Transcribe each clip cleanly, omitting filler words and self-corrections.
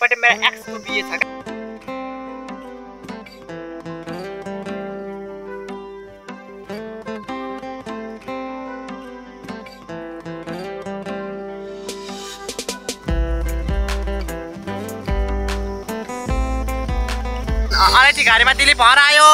पटे मेरो एक्स को बिहे छ के अरे गाडीमा दिली भर आयो।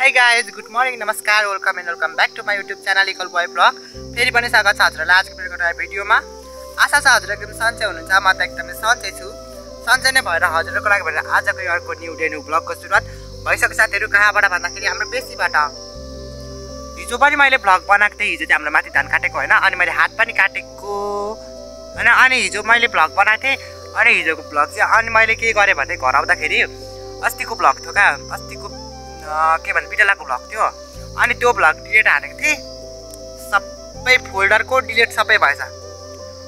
हे गाइज गुड मर्निङ नमस्कार welcome and welcome back to my YouTube channel equal boy blog. फेरि पनि स्वागत छ हजुरहरूलाई आजको भिडियोमा। आशा छ हजुरहरू एकदम सन्चै हुनुहुन्छ। म त एकदमै सन्चै छु। सन्चै नै भएर हजुरहरूको लागि भनेर आजको अर्को न्यू डे न्यू ब्लगको सुरुवात भइसक्यो साथीहरू। कहाँबाट भन्दाखेरि हाम्रो बेसीबाट हिजो पनि मैले ब्लग बनाएको थिएँ। हिजो चाहिँ हाम्रो माथि धान काटेको होइन, अनि मैले हात पनि काटेको होइन। अनि हिजो मैले ब्लग बनाएको थिएँ। अनि हिजोको ब्लग चाहिँ अनि मैले के गरेँ भने घर आउँदाखेरि अस्तिको ब्लग थियो क्या, अस्तिको के भन्छ बिटलाको ब्लग थियो। अनि त्यो ब्लग डिलिट हानेको थिएँ, सबै फोल्डरको डिलिट सबै भएछ।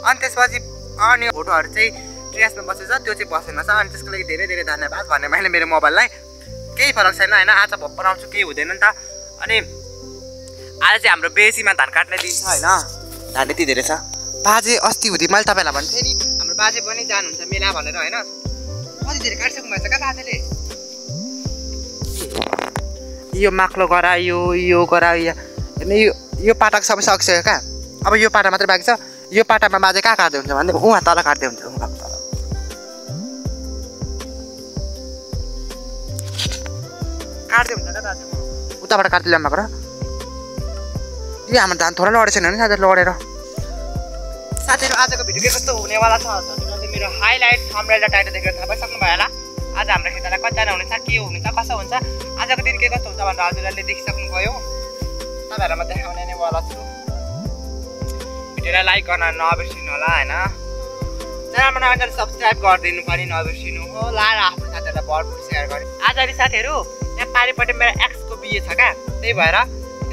अनि त्यसपछि अनि फोटोहरू चाहिँ ट्रेसमा बसेछ, त्यो चाहिँ बसेन छ। अनि त्यसको लागि धेरै धेरै धन्यवाद भने मैले मेरो मोबाइललाई। केही फरक छैन होइन, आज भप्पर आउँछु केही हुँदैन नि त। अनि आज चाहिँ हाम्रो बेसीमा धान काट्ने दिन छ होइन, धान यति धेरै छ। बाजे अस्ति हुँदै मैले तपाईँलाई भन्थेँ नि हाम्रो बाजे पनि जानुहुन्छ मेला भनेर होइन। कति धेरै काटिसक्नु भएछ क्या बाजेले। यो माक्लो गरा यो गरा यो पाटाको सबै सकिसक्यो क्या। अब यो पाटा मात्रै बाँकी छ। यो पाटामा बाजे कहाँ काट्दै हुन्छ भने उहाँ तल काट्दै हुन्छ, उहाँ तल काट्दै हुन्छ क्या बाजे। उताबाट काट्दै ल्याउनु र यो हाम्रो धान थोरै लडेको छैन भने साथीहरू लडेर। साथीहरू आजको भिडियो के कस्तो हुनेवाला छ चाहिँ मेरो हाइलाइट थम्बनेल र टाइटल देखेर थाहा पाइसक्नु भयो होला। आज हाम्रो खेतलाई कतिजना हुनेछ, के हुनेछ, कसो हुन्छ, आजको दिन के कस्तो हुन्छ भनेर हजुरहरूले देखिसक्नु भयो। तपाईँहरूलाई म देखाउने नै वाला छु। भिडियोलाई लाइक गर्न नबिर्सिनु होला होइन। च्यानलमा नआएर सब्सक्राइब गरिदिनु पनि नबिर्सिनु होला र आफ्नो साथीहरूलाई भरपुर सेयर गर्नु। आज साथीहरू यहाँ पारिपट्टि मेरो एक्सको बिहे छ क्या, त्यही भएर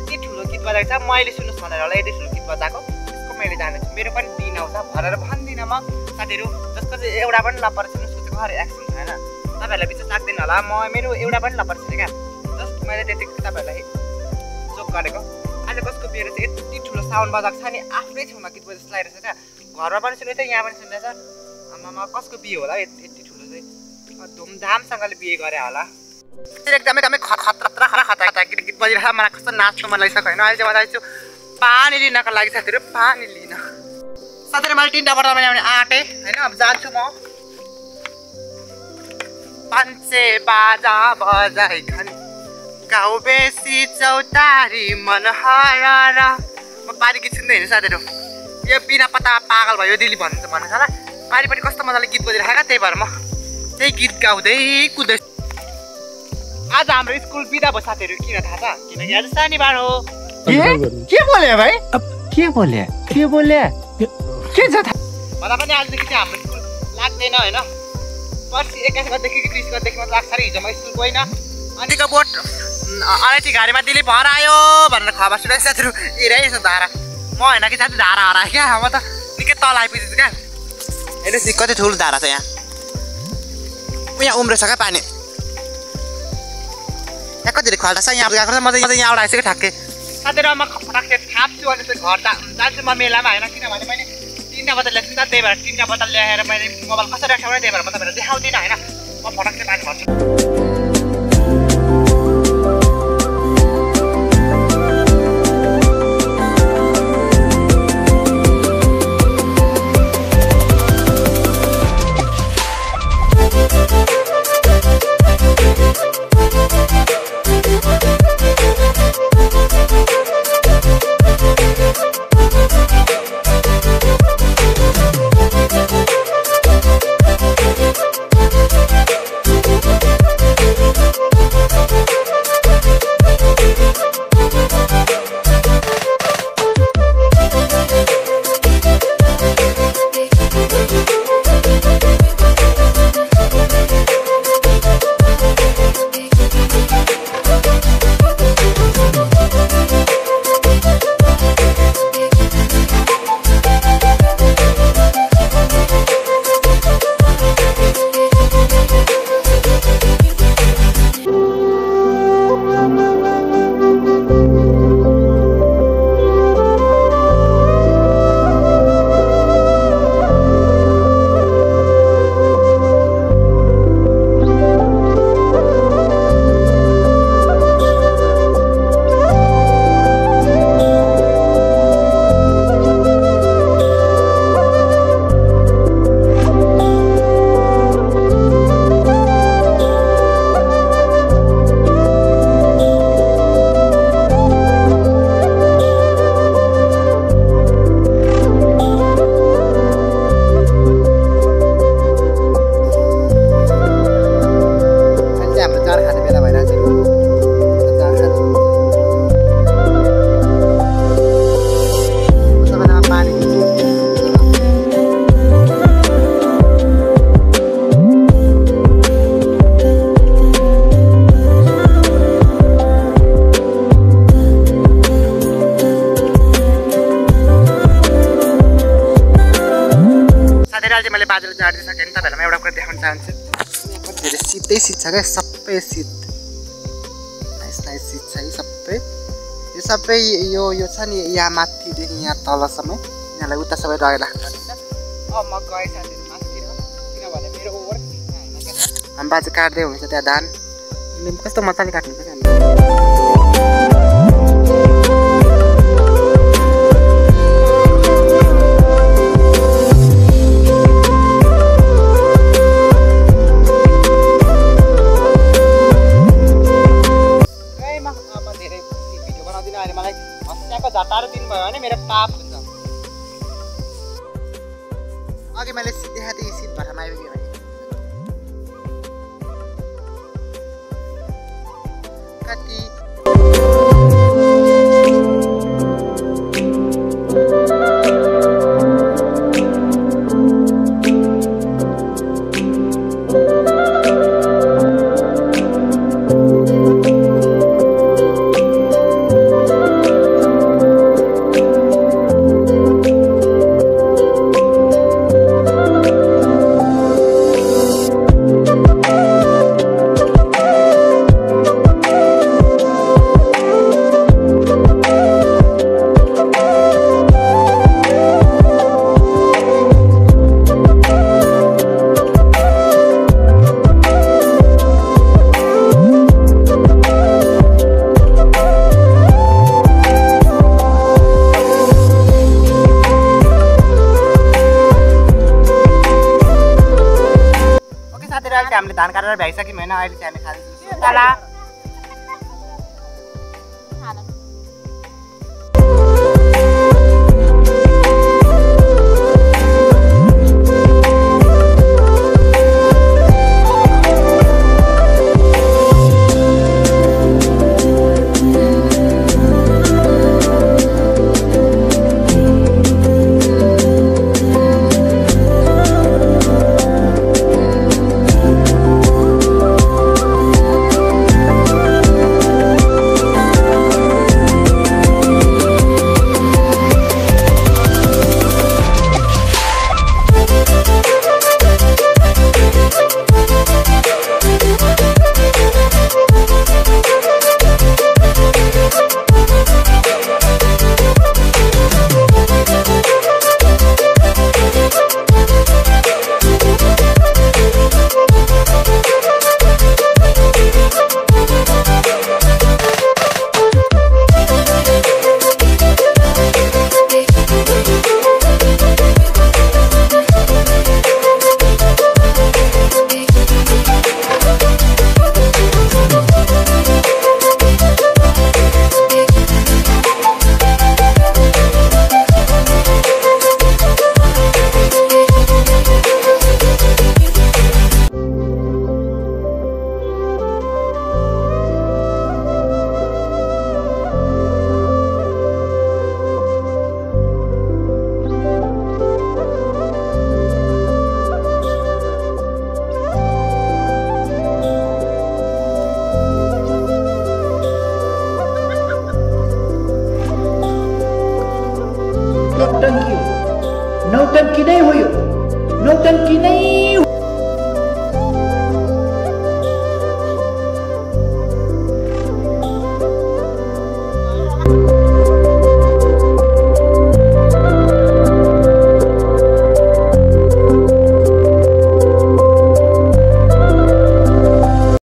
यति ठुलो गीत बजाएको छ। मैले सुन्नुहोस् भनेर होला यति ठुलो गीत बजाएको, त्यसको मैले जानेछु। मेरो पनि दिन आउँछ भनेर भन्दिनँ म साथीहरू। जसको चाहिँ एउटा पनि लपर छैन, उसको चाहिँ घर एक्सन छ होइन। तपाईँहरूलाई विशेष लाग्दैन होला, मेरो एउटा पनि लपर छैन क्या। जस्ट मैले त्यतिको तपाईँहरूलाई जोक गरेको। आज कसको बिहे चाहिँ यति ठुलो साउन्ड बजाएको छ नि, आफ्नै छेउमा गीत बजाएको जस्तो लागिरहेछ क्या। घरमा पनि सुनेको थियो, यहाँ पनि सुन्दैछ। आमामा कसको बिहे होला यति ठुलो चाहिँ, धुमधामसँगले बिहे गरे होला। एकदमै खतरा गीत बजिरहेको, मलाई कस्तो नाच्नु मन लागिसक्यो होइन। अहिले चाहिँ म जान्छु पानी लिनको लागि साथीहरू, पानी लिन। साथीहरू मैले 3टा बोतल बनाउने आँटेँ होइन। अब जान्छु म। पञ्चे बाजा बजाइ खाने गाउँ बेसी चौतारी मन हराएर। म पारी गीत सुन्दै हिँड्छु साथीहरू। यो बिना पत्ता पागल भयो दिल्ली भन्नुहुन्छ होला। पारिपट्टि कस्तो मजाले गीत बजिरहेको क्या, त्यही भएर म त्यही गीत गाउँदै कुद्दैछु। आज हाम्रो स्कुल बिदा भयो साथीहरू। किन थाहा छ? किनकि आज शनिबार हो। के बोले भाइ? के बोले के छ भन्दा पनि आजदेखि चाहिँ हाम्रो स्कुल लाग्दैन होइन। पर्सि 21 गतेदेखि 30 गतेदेखि मात्र लाग्छ अरे। हिजो म स्कुल गइनँ। अनिको बोट अलैँची घारीमा दिली भर आयो भनेर खबर सुनेको साथीहरू। यसो धारा म होइन कि साथी, धारा हरायो क्या। म त निकै तल आइपुगेछु क्या। हेर्नुहोस् नि कति ठुलो धारा छ यहाँ। यहाँ उम्रेछ क्या पानी। यहाँ कति धेरै खाल्टा छ। यहाँ गएको छ, म चाहिँ यहाँबाट आइसक्यो ठ्याक्कै साथीहरू। म फटाक्कै थाप्छु अनि चाहिँ घर जान्छु म मेलामा होइन। किनभने मैले 3टा बोतल ल्याएको छु नि त, त्यही भएर 3टा बोतल ल्याएर मैले मोबाइल कसरी राख्यो त्यही भएर म तपाईँलाई देखाउँदिनँ होइन। म फटाक्कै पानी भर्छु। काटिदिसकेँ नि तपाईँहरूलाई म एउटा कुरा देखाउन चाहन्छु यहाँ धेरै सिधै सिट छ क्या सबै सिट नाइस नाइस सिट छ है सबै यो सबै यो छ नि यहाँ माथिदेखि यहाँ तलसम्म यहाँलाई उता सबै रहेर राख्छ अब म गएँ साथीहरू मासतिर किनभने मेरो ओभर होइन क्या हामी बाजे काट्दै हुन्छ त्यहाँ धान कस्तो मजाले काट्नुहुन्छ क्या झटारो दिनुभयो भने मेरो पाप हुन्छ अघि मैले देखाएको थिएँ सिट भटामा आइपुग्यो भने कति हामीले धान काटेर भ्याइसक्यौँ होइन अहिले चाहिँ हामी खाँदैछौँ